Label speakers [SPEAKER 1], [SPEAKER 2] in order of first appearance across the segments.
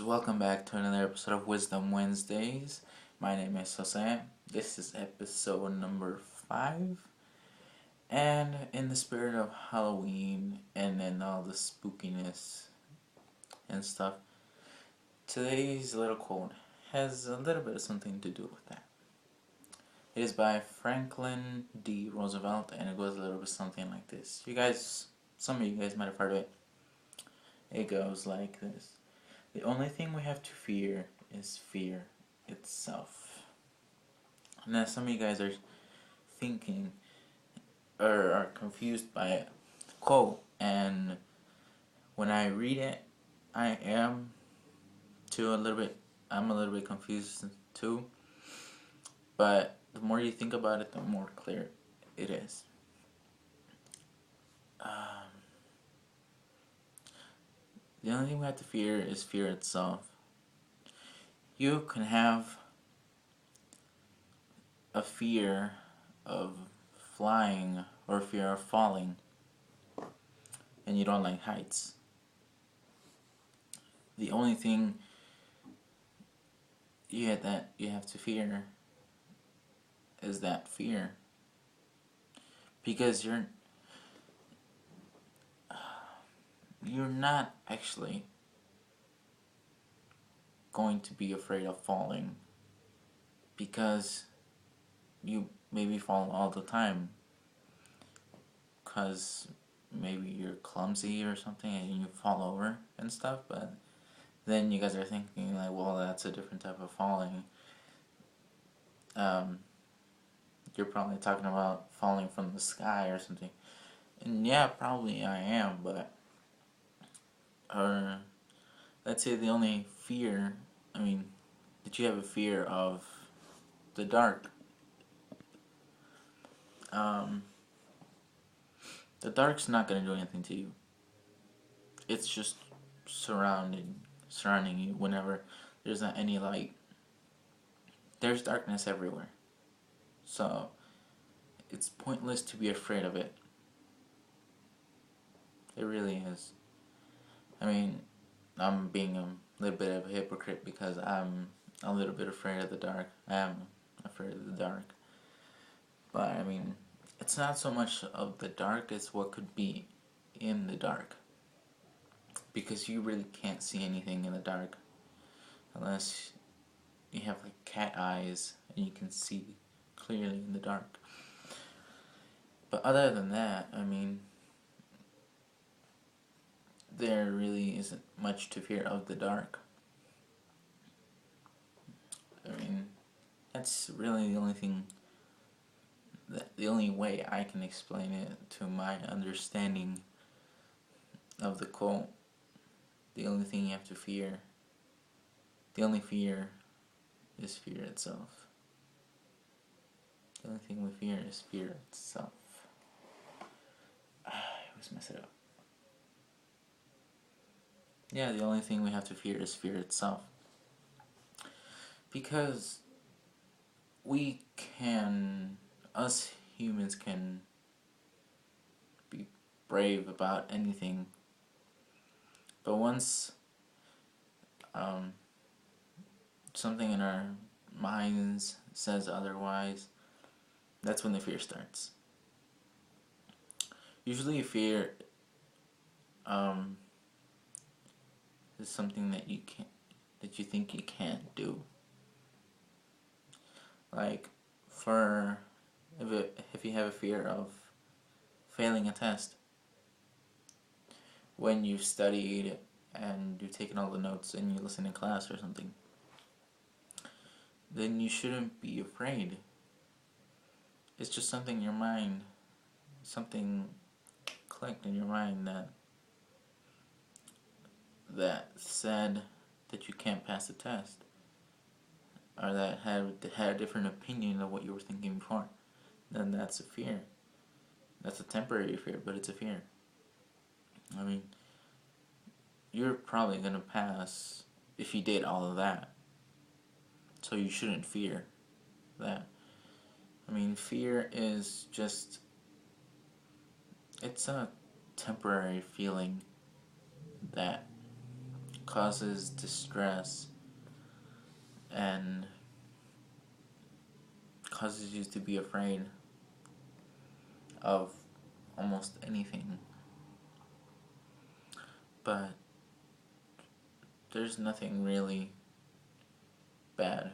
[SPEAKER 1] Welcome back to another episode of Wisdom Wednesdays. My name is Jose. This is episode number 5. And in the spirit of Halloween and then all the spookiness and stuff, today's little quote has a little bit of something to do with that. It is by Franklin D. Roosevelt, and it goes a little bit something like this. Some of you guys might have heard of it. It goes like this. The only thing we have to fear is fear itself. Now, some of you guys are thinking or are confused by it. Quote, and when I read it, I'm a little bit confused too. But the more you think about it, the more clear it is. The only thing we have to fear is fear itself. You can have a fear of flying or fear of falling, and you don't like heights. The only thing you have to fear is that fear, because you're not actually going to be afraid of falling, because you maybe fall all the time because maybe you're clumsy or something and you fall over and stuff. But then you guys are thinking like, well, that's a different type of falling. You're probably talking about falling from the sky or something, and yeah, probably I am, but let's say the only fear, that you have a fear of the dark. The dark's not going to do anything to you. It's just surrounding you whenever there's not any light. There's darkness everywhere. So it's pointless to be afraid of it. It really is. I'm being a little bit of a hypocrite because I'm a little bit afraid of the dark. I am afraid of the dark. But it's not so much of the dark as what could be in the dark. Because you really can't see anything in the dark unless you have like cat eyes and you can see clearly in the dark. But other than that, there really isn't much to fear of the dark. That's really the only thing, the only way I can explain it to my understanding of the quote. The only thing you have to fear, the only fear is fear itself. The only thing we fear is fear itself. I always mess it up. Yeah, the only thing we have to fear is fear itself. Because us humans can be brave about anything, but once something in our minds says otherwise, that's when the fear starts. Usually fear is something that you think you can't do. Like, if you have a fear of failing a test, when you've studied and you've taken all the notes and you listen in class or something, then you shouldn't be afraid. It's just something in your mind, something clicked in your mind that said that you can't pass the test, or that had a different opinion of what you were thinking before. Then that's a fear. That's a temporary fear, but it's a fear. You're probably gonna pass if you did all of that, so you shouldn't fear that. Fear is just, it's a temporary feeling that causes distress and causes you to be afraid of almost anything. But there's nothing really bad.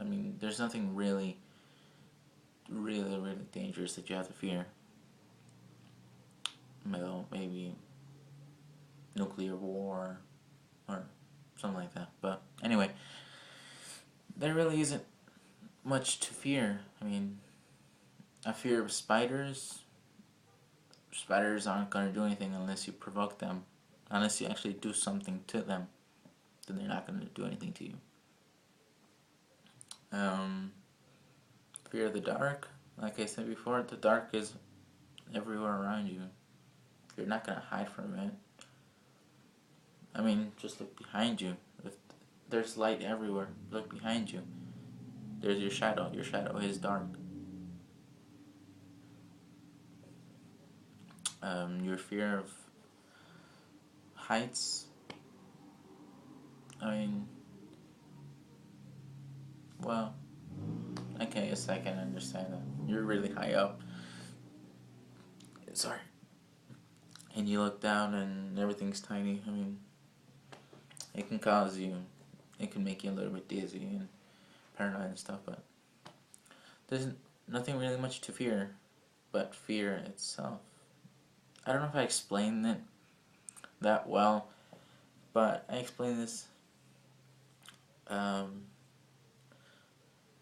[SPEAKER 1] I mean, there's nothing really dangerous that you have to fear. Well, maybe nuclear war or something like that. But anyway, there really isn't much to fear. I mean, I fear spiders. Spiders aren't going to do anything unless you provoke them. Unless you actually do something to them, then they're not going to do anything to you. Fear of the dark. Like I said before, the dark is everywhere around you. You're not going to hide from it. I mean, just look behind you. If there's light everywhere, look behind you. There's your shadow. Your shadow is dark. Your fear of heights. I mean, well, okay, yes, I can understand that. You're really high up. Sorry. And you look down and everything's tiny. I mean, it can make you a little bit dizzy and paranoid and stuff, but there's nothing really much to fear but fear itself. I don't know if I explained it that well, but I explained this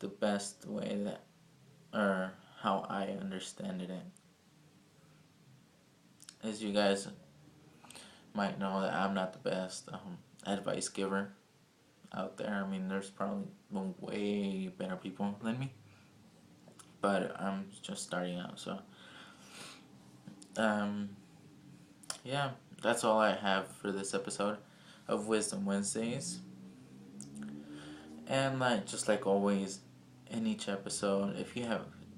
[SPEAKER 1] the best way that, or how I understand it. As you guys might know, that I'm not the best advice giver out there. I mean, there's probably way better people than me, but I'm just starting out, so yeah, that's all I have for this episode of Wisdom Wednesdays. And just like always, in each episode, if you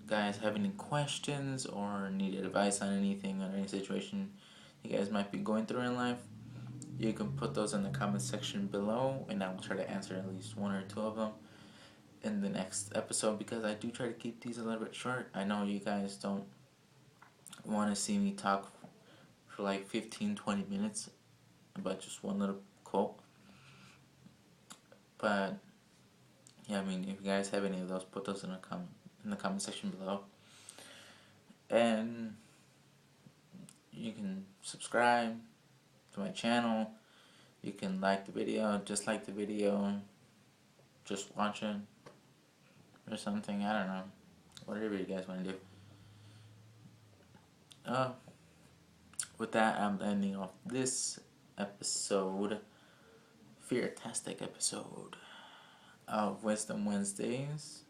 [SPEAKER 1] guys have any questions or need advice on anything or any situation you guys might be going through in life, you can put those in the comment section below, and I will try to answer at least one or two of them in the next episode, because I do try to keep these a little bit short. I know you guys don't want to see me talk for like 15-20 minutes about just one little quote, but yeah, I mean, if you guys have any of those, put those in the comment section below. And you can subscribe to my channel. You can like the video, just like the video, just watch it, or something, I don't know. Whatever you guys want to do. With that, I'm ending off this episode, fear-tastic episode of Wisdom Wednesdays.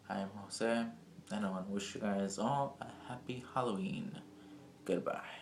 [SPEAKER 1] I am Jose, and I want to wish you guys all a happy Halloween. Goodbye.